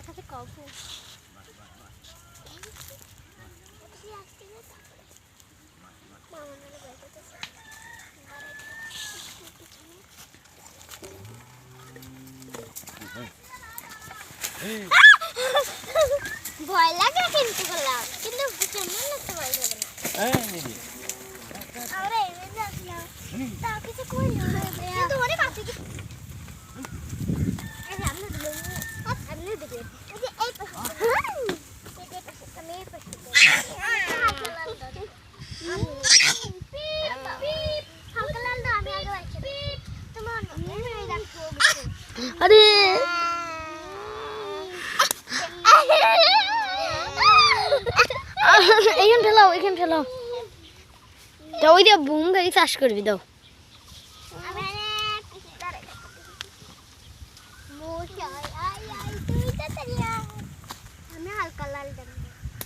সাথে কবু ভয় লাগে কিন্তু করলাম কিন্তু কেমন লাগতে ভয় লাগে না আরে এই দেখলাম তা কিছু কই না কিন্তু অনেক আছে কি এই আমরা দেখলেন এই যে এই পাশে আমি এই পাশে হালকা লাল দাও আমি আগে আসছি তোমার এই দেখো আরে এখানে ফেলাও দাও ওই দিয়ে বুম গাড়ি চাষ করবি দাও আমি হালকা লাল দেব